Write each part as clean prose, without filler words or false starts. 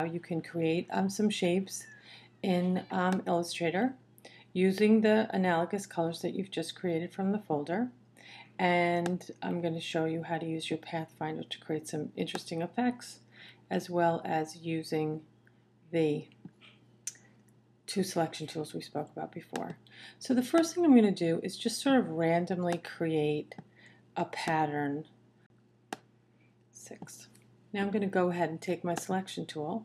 You can create some shapes in Illustrator using the analogous colors that you've just created from the folder. And I'm going to show you how to use your Pathfinder to create some interesting effects, as well as using the two selection tools we spoke about before. So the first thing I'm going to do is just sort of randomly create a pattern 6. Now I'm going to go ahead and take my selection tool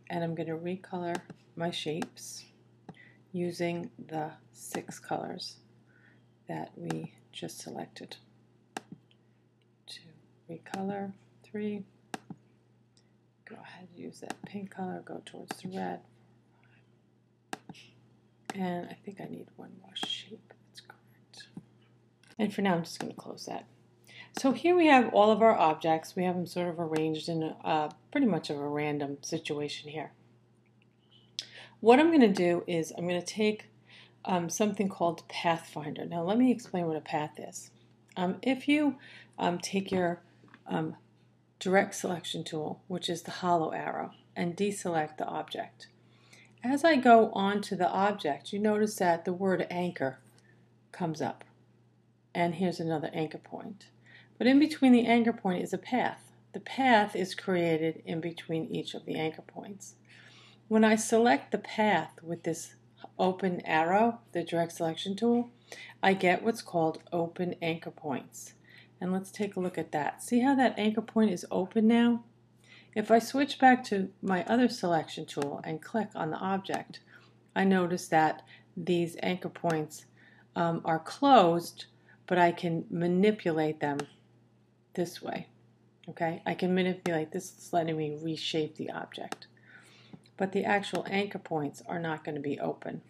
and I'm going to recolor my shapes using the 6 colors that we just selected. 2, recolor, 3, go ahead and use that pink color, go towards the red, and I think I need one more shape. That's correct. And for now I'm just going to close that. So here we have all of our objects. We have them sort of arranged in pretty much of a random situation here. What I'm going to do is I'm going to take something called Pathfinder. Now let me explain what a path is. If you take your direct selection tool, which is the hollow arrow, and deselect the object. As I go onto the object, you notice that the word anchor comes up. And here's another anchor point. But in between the anchor point is a path. The path is created in between each of the anchor points. When I select the path with this open arrow, the direct selection tool, I get what's called open anchor points. And let's take a look at that. See how that anchor point is open now? If I switch back to my other selection tool and click on the object, I notice that these anchor points are closed, but I can manipulate them this way. Okay, I can manipulate this. It's letting me reshape the object. But the actual anchor points are not going to be open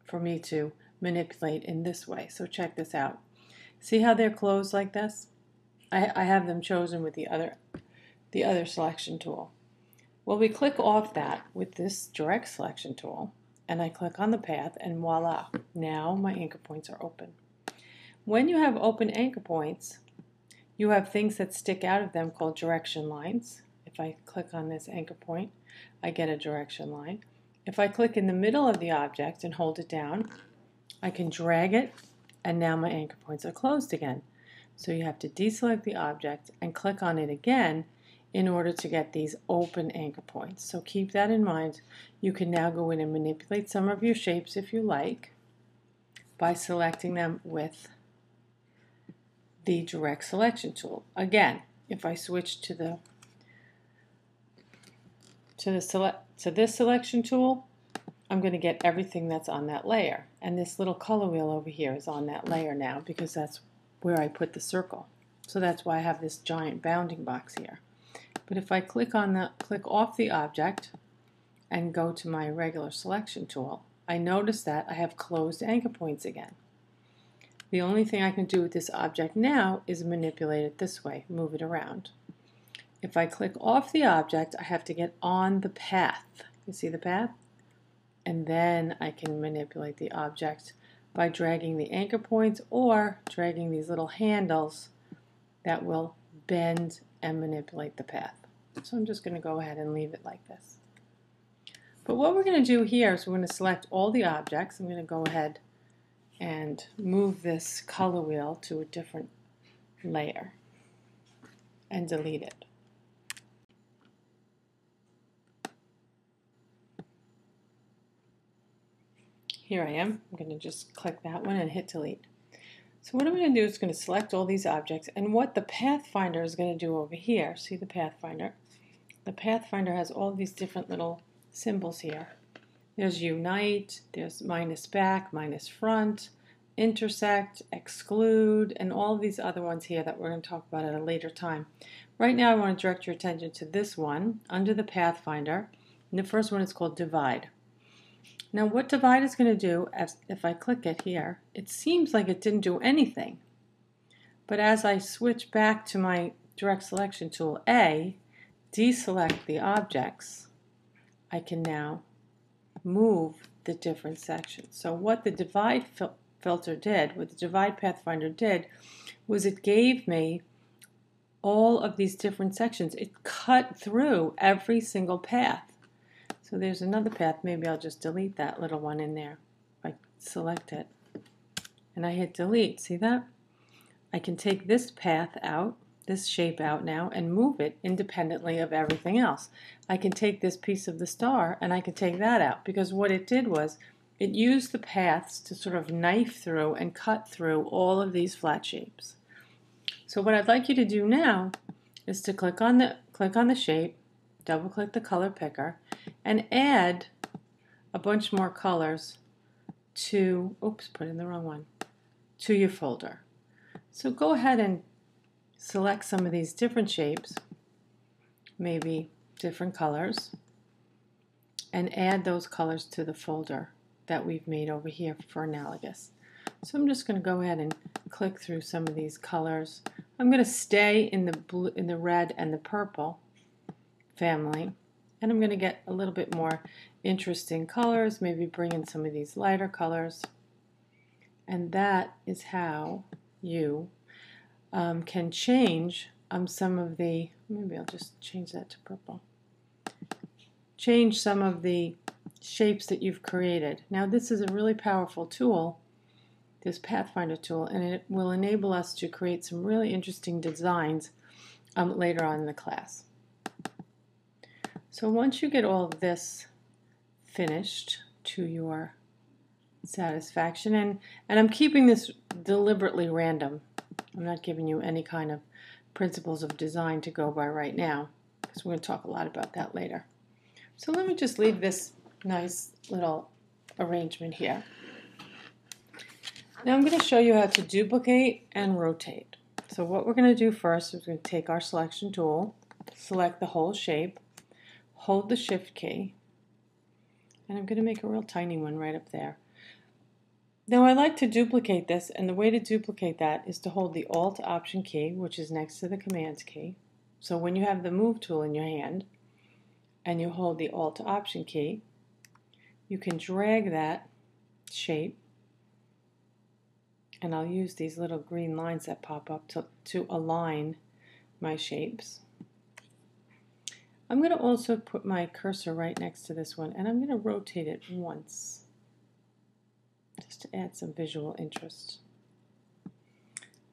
for me to manipulate in this way. So check this out. See how they're closed like this? I have them chosen with the other selection tool. Well, we click off that with this direct selection tool, and I click on the path, and voila, now my anchor points are open. When you have open anchor points, you have things that stick out of them called direction lines. If I click on this anchor point, I get a direction line. If I click in the middle of the object and hold it down, I can drag it, and now my anchor points are closed again. So you have to deselect the object and click on it again in order to get these open anchor points. So keep that in mind. You can now go in and manipulate some of your shapes if you like by selecting them with the direct selection tool. Again, if I switch to this selection tool, I'm going to get everything that's on that layer. And this little color wheel over here is on that layer now because that's where I put the circle. So that's why I have this giant bounding box here. But if I click off the object and go to my regular selection tool, I notice that I have closed anchor points again. The only thing I can do with this object now is manipulate it this way, move it around. If I click off the object, I have to get on the path. You see the path? And then I can manipulate the object by dragging the anchor points or dragging these little handles that will bend and manipulate the path. So I'm just going to go ahead and leave it like this. But what we're going to do here is we're going to select all the objects. I'm going to go ahead and move this color wheel to a different layer and delete it. Here I am. I'm going to just click that one and hit delete. So what I'm going to do is going to select all these objects, and what the Pathfinder is going to do over here, see the Pathfinder? The Pathfinder has all these different little symbols here. There's unite, there's minus back, minus front, intersect, exclude, and all these other ones here that we're going to talk about at a later time. Right now I want to direct your attention to this one under the Pathfinder, and the first one is called divide. Now what divide is going to do, if I click it here, it seems like it didn't do anything. But as I switch back to my direct selection tool A, deselect the objects, I can now move the different sections. So what the divide filter did, what the divide Pathfinder did, was it gave me all of these different sections. It cut through every single path. So there's another path. Maybe I'll just delete that little one in there. I select it and I hit delete. See that? I can take this path out, this shape out now, and move it independently of everything else. I can take this piece of the star and I can take that out, because what it did was it used the paths to sort of knife through and cut through all of these flat shapes. So what I'd like you to do now is to click on the shape, double click the color picker, and add a bunch more colors to, oops, put in the wrong one, to your folder. So go ahead and select some of these different shapes, maybe different colors, and add those colors to the folder that we've made over here for Analogous. So I'm just going to go ahead and click through some of these colors. I'm going to stay in the blue, in the red and the purple family, and I'm going to get a little bit more interesting colors, maybe bring in some of these lighter colors. And that is how you can change some of the, maybe I'll just change that to purple. Change some of the shapes that you've created. Now this is a really powerful tool, this Pathfinder tool, and it will enable us to create some really interesting designs later on in the class. So once you get all of this finished to your satisfaction, and I'm keeping this deliberately random. I'm not giving you any kind of principles of design to go by right now, because we're going to talk a lot about that later. So let me just leave this nice little arrangement here. Now I'm going to show you how to duplicate and rotate. So what we're going to do first is we're going to take our selection tool, select the whole shape, hold the shift key, and I'm going to make a real tiny one right up there. Now I like to duplicate this, and the way to duplicate that is to hold the Alt Option key, which is next to the Commands key. So when you have the Move tool in your hand and you hold the Alt Option key, you can drag that shape, and I'll use these little green lines that pop up to align my shapes. I'm going to also put my cursor right next to this one, and I'm going to rotate it once, just to add some visual interest.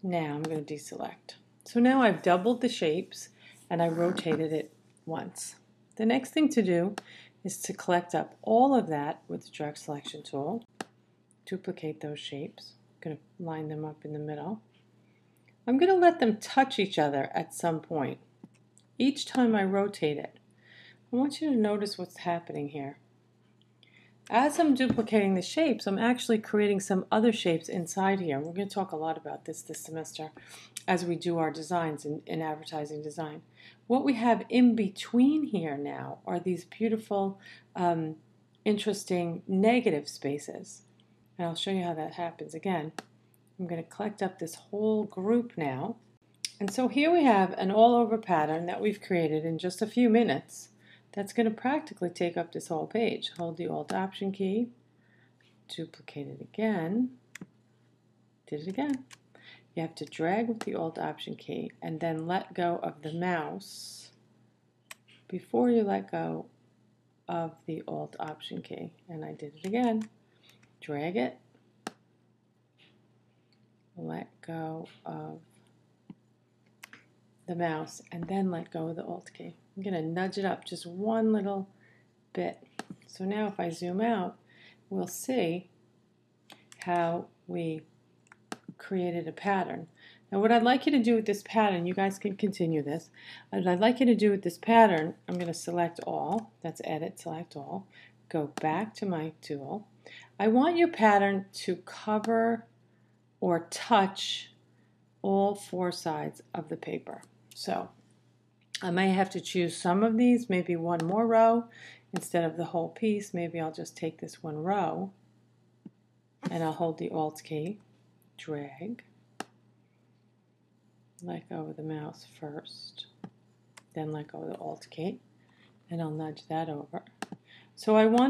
Now I'm going to deselect. So now I've doubled the shapes and I rotated it once. The next thing to do is to collect up all of that with the Drag Selection tool, duplicate those shapes. I'm going to line them up in the middle. I'm going to let them touch each other at some point. Each time I rotate it, I want you to notice what's happening here. As I'm duplicating the shapes, I'm actually creating some other shapes inside here. We're going to talk a lot about this semester as we do our designs in advertising design. What we have in between here now are these beautiful, interesting negative spaces. And I'll show you how that happens again. I'm going to collect up this whole group now. And so here we have an all-over pattern that we've created in just a few minutes. That's going to practically take up this whole page. Hold the Alt Option key, duplicate it again, did it again. You have to drag with the Alt Option key and then let go of the mouse before you let go of the Alt Option key. And I did it again. Drag it, let go of the mouse, and then let go of the Alt key. I'm going to nudge it up just one little bit. So now if I zoom out, we'll see how we created a pattern. Now what I'd like you to do with this pattern, you guys can continue this, what I'd like you to do with this pattern, I'm going to select all, that's Edit, Select All, go back to my tool. I want your pattern to cover or touch all four sides of the paper. So I may have to choose some of these, maybe one more row instead of the whole piece. Maybe I'll just take this one row and I'll hold the Alt key, drag, let go of the mouse first, then let go of the Alt key, and I'll nudge that over. So I want